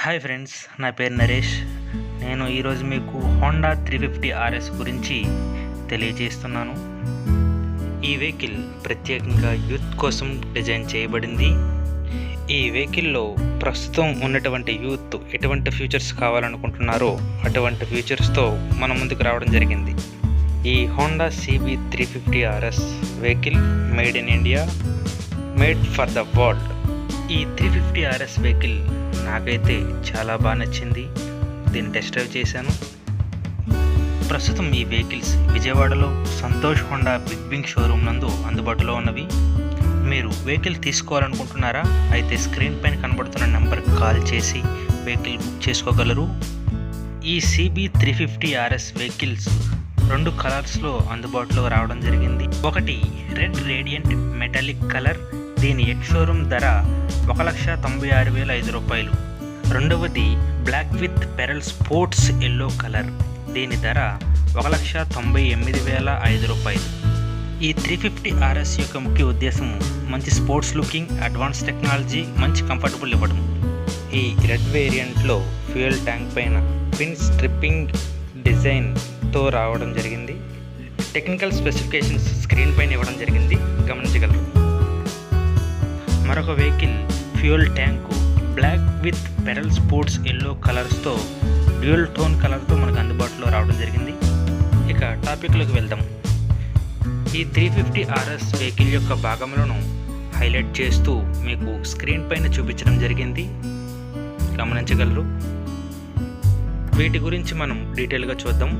Hi friends, నా పేరు నరేష్. నేను ఈరోజు మీకు హోండా 350 ఆర్ఎస్ గురించి తెలియజేస్తున్నాను. ఈ వెహికల్ ప్రత్యేకంగా యూత్ కోసం డిజైన్ చేయబడింది. ఈ వెహికల్లో ప్రస్తుతం ఉన్నటువంటి యూత్ ఎటువంటి ఫీచర్స్ కావాలనుకుంటున్నారో అటువంటి ఫీచర్స్తో మన ముందుకు రావడం జరిగింది. ఈ Honda CB 350 RS vehicle made in India, made for the world. ఈ 350 ఆర్ఎస్ వెహికల్ నాకైతే చాలా బాగా నచ్చింది. దీన్ని టెస్ట్ డ్రైవ్ చేశాను. ప్రస్తుతం ఈ వెహికల్స్ విజయవాడలో Santosh Honda big wing showroom నందు అందుబాటులో ఉన్నవి. మీరు వెహికల్ తీసుకోవాలనుకుంటున్నారా? అయితే స్క్రీన్ పైన కనబడుతున్న నెంబర్కి కాల్ చేసి వెహికల్ బుక్ చేసుకోగలరు. ఈ CB 350 ఆర్ఎస్ వెహికల్స్ 2 కలర్స్లో అందుబాటులో రావడం జరిగింది. ఒకటి రెడ్ రేడియంట్ మెటాలిక్ కలర్, దీని ఎక్స్ షోరూమ్ ధర 1,96,500 రూపాయలు. రెండవది black with pearl sports yellow colour, దీని ధర 1,98,500 రూపాయలు. ఈ 350 ఆర్ఎస్ యొక్క ముఖ్య ఉద్దేశం మంచి స్పోర్ట్స్ లుకింగ్, అడ్వాన్స్ టెక్నాలజీ, మంచి కంఫర్టబుల్ ఇవ్వడం. ఈ రెడ్ వేరియంట్లో ఫ్యూయల్ ట్యాంక్ పైన పిన్ స్ట్రిప్పింగ్ డిజైన్తో రావడం జరిగింది. టెక్నికల్ స్పెసిఫికేషన్స్ స్క్రీన్ పైన ఇవ్వడం జరిగింది, గమనించగలరు. మరొక vehicle fuel tank black with pearl sports yellow కలర్స్తో డ్యూయల్ టోన్ కలర్తో మనకు అందుబాటులో రావడం జరిగింది. ఇక టాపిక్లోకి వెళ్దాం. ఈ 350 ఆర్ఎస్ వెహికల్ యొక్క భాగములను హైలైట్ చేస్తూ మీకు స్క్రీన్ పైన చూపించడం జరిగింది, గమనించగలరు. వీటి గురించి మనం డీటెయిల్గా చూద్దాం.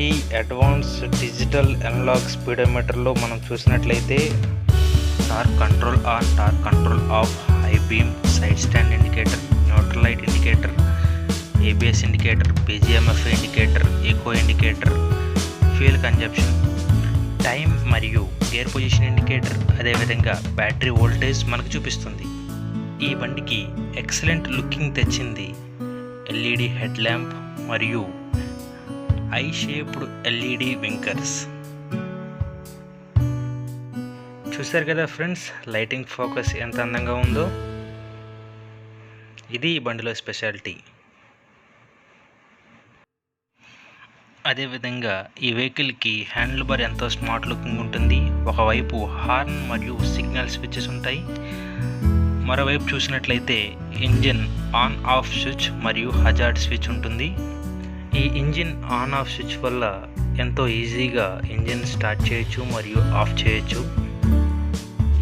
ఈ అడ్వాన్స్ డిజిటల్ అనలాగ్ స్పీడోమీటర్లో మనం చూసినట్లయితే torque control on, torque control off, high beam, side stand indicator, neutral light indicator, ABS indicator, PGMF indicator, eco indicator, fuel consumption, time మరియు గేర్ పొజిషన్ ఇండికేటర్, అదేవిధంగా బ్యాటరీ వోల్టేజ్ మనకు చూపిస్తుంది. ఈ బండికి excellent looking తెచ్చింది LED హెడ్ ల్యాంప్ మరియు I shaped LED winkers. చూశారు కదా ఫ్రెండ్స్, లైటింగ్ ఫోకస్ ఎంత అందంగా ఉందో. ఇది ఈ బండిలో స్పెషాలిటీ. అదేవిధంగా ఈ వెహికల్కి హ్యాండిల్ బార్ ఎంతో స్మార్ట్ లుకింగ్ ఉంటుంది. ఒకవైపు హార్న్ మరియు సిగ్నల్ స్విచెస్ ఉంటాయి. మరోవైపు చూసినట్లయితే ఇంజిన్ ఆన్ ఆఫ్ స్విచ్ మరియు హజార్డ్ స్విచ్ ఉంటుంది. ఈ ఇంజిన్ ఆన్ ఆఫ్ స్విచ్ వల్ల ఎంతో ఈజీగా ఇంజిన్ స్టార్ట్ చేయొచ్చు మరియు ఆఫ్ చేయొచ్చు.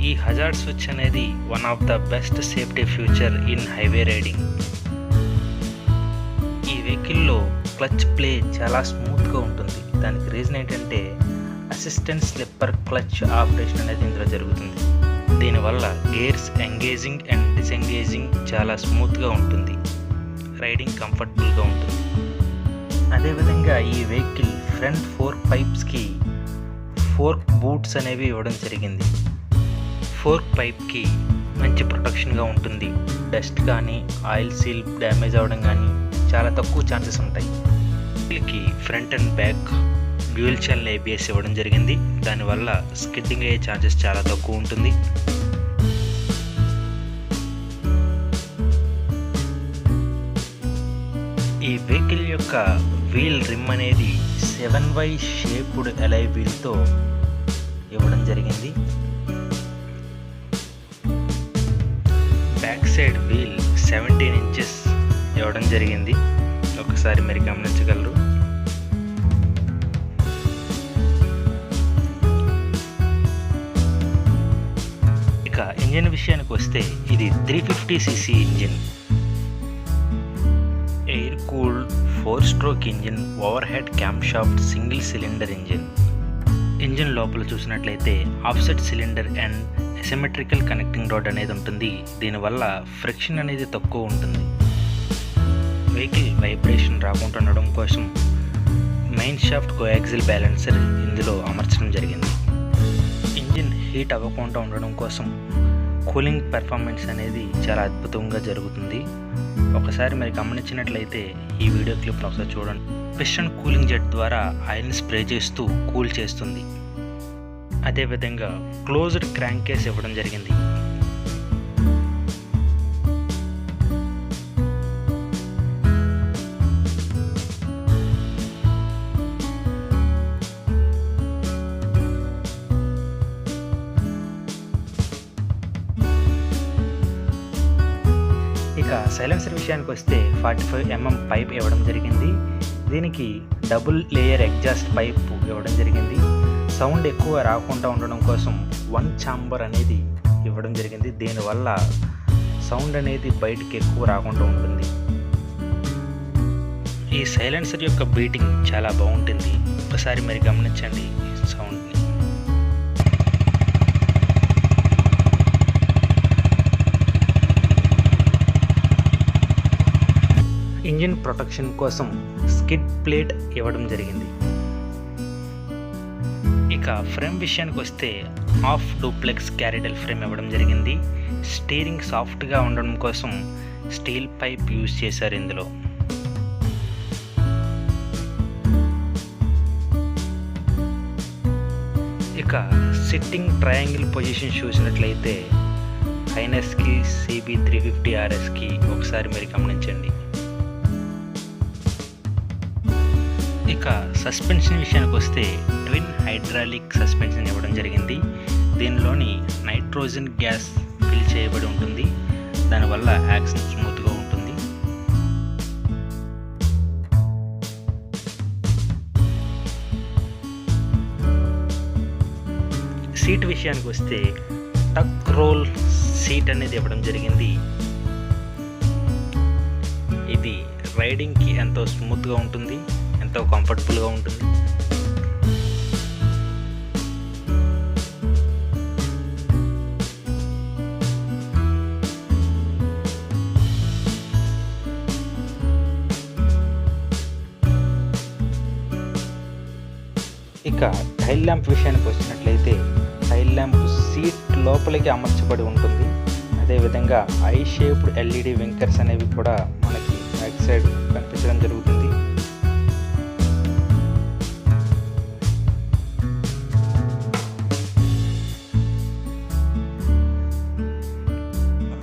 ఈ హజార్డ్ స్విచ్ అనేది one of the best safety feature in highway riding. ఈ వెహికల్లో క్లచ్ ప్లే చాలా స్మూత్గా ఉంటుంది. దానికి రీజన్ ఏంటంటే అసిస్టెంట్ స్లిప్పర్ క్లచ్ ఆపరేషన్ అనేది ఇందులో జరుగుతుంది. దీనివల్ల గేర్స్ ఎంగేజింగ్ అండ్ డిసెంగేజింగ్ చాలా స్మూత్గా ఉంటుంది. రైడింగ్ కంఫర్టబుల్గా ఉంటుంది. అదేవిధంగా ఈ వెహికల్ ఫ్రంట్ 4 పైప్స్కి ఫోర్క్ బూట్స్ అనేవి ఇవ్వడం జరిగింది. ఫోర్క్ పైప్కి మంచి ప్రొటెక్షన్గా ఉంటుంది. డస్ట్ కానీ ఆయిల్ సీల్ డ్యామేజ్ అవ్వడం కానీ చాలా తక్కువ ఛాన్సెస్ ఉంటాయి. వీళ్ళకి front and back dual channel ABS ఇవ్వడం జరిగింది. దానివల్ల స్కిడ్డింగ్ అయ్యే ఛాన్సెస్ చాలా తక్కువ ఉంటుంది. ఈ వెహికల్ యొక్క వీల్ రిమ్ అనేది 7Y షేప్డ్ అలై వీల్తో ఇవ్వడం జరిగింది. బ్యాక్ సైడ్ వీల్ 17 ఇంచెస్ ఇవ్వడం జరిగింది. ఒకసారి మీరు గమనించగలరు. ఇక ఇంజిన్ విషయానికి వస్తే ఇది 350cc ఇంజిన్, ఎయిర్ కూల్డ్ 4-స్ట్రోక్ engine, over head cam shaft single cylinder engine. Engine లోపల చూసినట్లయితే offset cylinder and asymmetrical connecting rod అనేది ఉంటుంది. దీనివల్ల ఫ్రిక్షన్ అనేది తక్కువ ఉంటుంది. వెహికల్ వైబ్రేషన్ రాకుండా ఉండడం కోసం మెయిన్ షాఫ్ట్ కోయాక్సిల్ బ్యాలెన్సర్ ఇందులో అమర్చడం జరిగింది. ఇంజిన్ హీట్ అవ్వకుండా ఉండడం కోసం కూలింగ్ పెర్ఫార్మెన్స్ అనేది చాలా అద్భుతంగా జరుగుతుంది. ఒకసారి మీరు గమనించినట్లయితే ఈ వీడియో క్లిప్ను ఒకసారి చూడండి. పిస్టన్ కూలింగ్ జెట్ ద్వారా ఆయిల్ని స్ప్రే చేస్తూ కూల్ చేస్తుంది. అదేవిధంగా క్లోజ్డ్ క్రాంక్ కేస్ ఇవ్వడం జరిగింది. ఇక సైలెన్సర్ విషయానికి వస్తే 45mm పైప్ ఇవ్వడం జరిగింది. దీనికి డబుల్ లేయర్ ఎగ్జాస్ట్ పైప్ ఇవ్వడం జరిగింది. సౌండ్ ఎక్కువ రాకుండా ఉండడం కోసం 1 ఛాంబర్ అనేది ఇవ్వడం జరిగింది. దీనివల్ల సౌండ్ అనేది బయటికి ఎక్కువ రాకుండా ఉంటుంది. ఈ సైలెన్సర్ యొక్క బీటింగ్ చాలా బాగుంటుంది. ఒకసారి మరి గమనించండి ఈ సౌండ్ని. ఇంజిన్ ప్రొటెక్షన్ కోసం స్కిడ్ ప్లేట్ ఇవ్వడం జరిగింది. ఇక ఫ్రేమ్ విషయానికి వస్తే హాఫ్ డూప్లెక్స్ క్యారిడల్ ఫ్రేమ్ ఇవ్వడం జరిగింది. స్టీరింగ్ సాఫ్ట్గా ఉండడం కోసం స్టీల్ పైప్ యూజ్ చేశారు ఇందులో. ఇక సిట్టింగ్ ట్రయాంగిల్ పొజిషన్ చూసినట్లయితే హైనస్కి CB350RSకి ఒకసారి మీరు గమనించండి. ఇక సస్పెన్షన్ విషయానికి వస్తే ట్విన్ హైడ్రాలిక్ సస్పెన్షన్ ఇవ్వడం జరిగింది. దీనిలోని నైట్రోజన్ గ్యాస్ ఫిల్ చేయబడి ఉంటుంది. దానివల్ల యాక్షన్ స్మూత్గా ఉంటుంది. సీట్ విషయానికి వస్తే టక్ రోల్ సీట్ అనేది ఇవ్వడం జరిగింది. ఇది రైడింగ్కి ఎంతో స్మూత్గా ఉంటుంది, ఎంతో కంఫర్టబుల్గా ఉంటుంది. ఇక టైల్ ల్యాంప్ విషయానికి వచ్చినట్లయితే టైల్ ల్యాంప్ సీట్ లోపలికి అమర్చబడి ఉంటుంది. అదేవిధంగా ఐ షేప్డ్ LED వింకర్స్ అనేవి కూడా మనకి బ్యాక్ సైడ్ కనిపించడం జరుగుతుంది.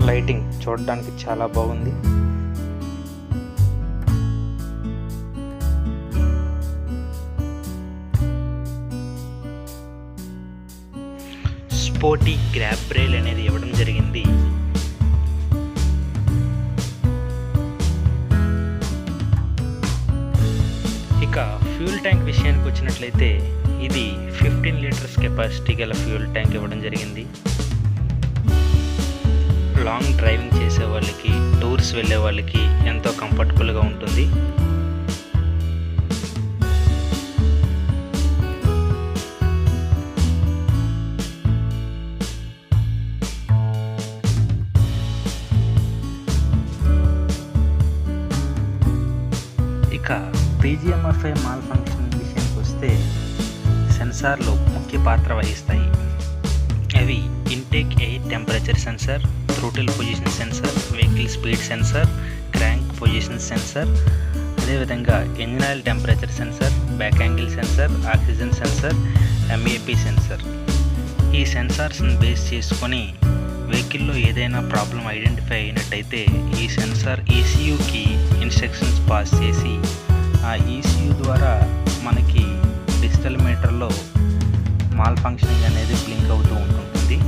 లైటింగ్ చూడడానికి చాలా బాగుంది. స్పోర్టీ గ్రాబ్ రైల్ అనేది ఇవ్వడం జరిగింది. ఇక ఫ్యూల్ ట్యాంక్ విషయానికి వచ్చినట్లయితే ఇది 15 లీటర్స్ కెపాసిటీ గల ఫ్యూల్ ట్యాంక్ ఇవ్వడం జరిగింది. లాంగ్ డ్రైవింగ్ చేసే వాళ్ళకి, టూర్స్ వెళ్ళే వాళ్ళకి ఎంతో కంఫర్టబుల్గా ఉంటుంది. ఇక PGMFI మాల్ ఫంక్షన్ విషయానికి వస్తే సెన్సార్లు ముఖ్య పాత్ర వహిస్తాయి. అవి intake air temperature sensor, throttle position sensor, vehicle speed sensor, crank position sensor, అదేవిధంగా engine oil temperature sensor, back angle sensor, oxygen sensor, MAP sensor. ఈ సెన్సార్స్ని బేస్ చేసుకొని వెహికల్లో ఏదైనా ప్రాబ్లం ఐడెంటిఫై అయినట్టయితే ఈ సెన్సార్ ECUకి ఇన్స్ట్రక్షన్స్ పాస్ చేసి ఆ ECU ద్వారా మనకి డిజిటల్ మీటర్లో మాల్ ఫంక్షనింగ్ అనేది బ్లింక్ అవుతూ ఉంటుంది.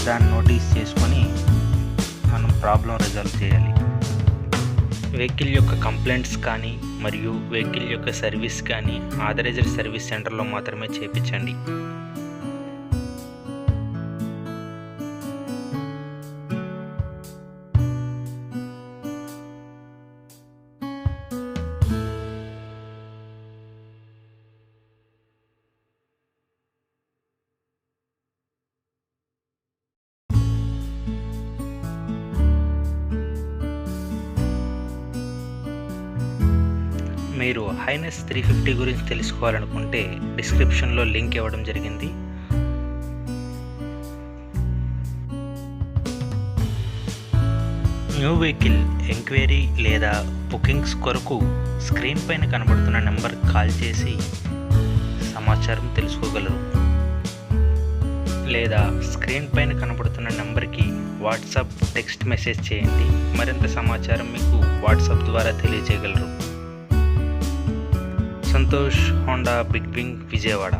దాన్ని నోటీస్ చేసుకొని మనం ప్రాబ్లం రిజాల్వ్ చేయాలి. వెహికల్ యొక్క కంప్లైంట్స్ కానీ మరియు వెహికల్ యొక్క సర్వీస్ కానీ ఆథరైజ్డ్ సర్వీస్ సెంటర్లో మాత్రమే చేయించండి. మీరు హైనెస్ 350 గురించి తెలుసుకోవాలనుకుంటే డిస్క్రిప్షన్లో లింక్ ఇవ్వడం జరిగింది. న్యూ వెహికల్ ఎంక్వైరీ లేదా బుకింగ్స్ కొరకు స్క్రీన్ పైన కనబడుతున్న నెంబర్కి కాల్ చేసి సమాచారం తెలుసుకోగలరు, లేదా స్క్రీన్ పైన కనబడుతున్న నెంబర్కి వాట్సాప్ టెక్స్ట్ మెసేజ్ చేయండి. మరింత సమాచారం మీకు వాట్సాప్ ద్వారా తెలియజేయగలరు. Santosh Honda big wing, Vijayawada.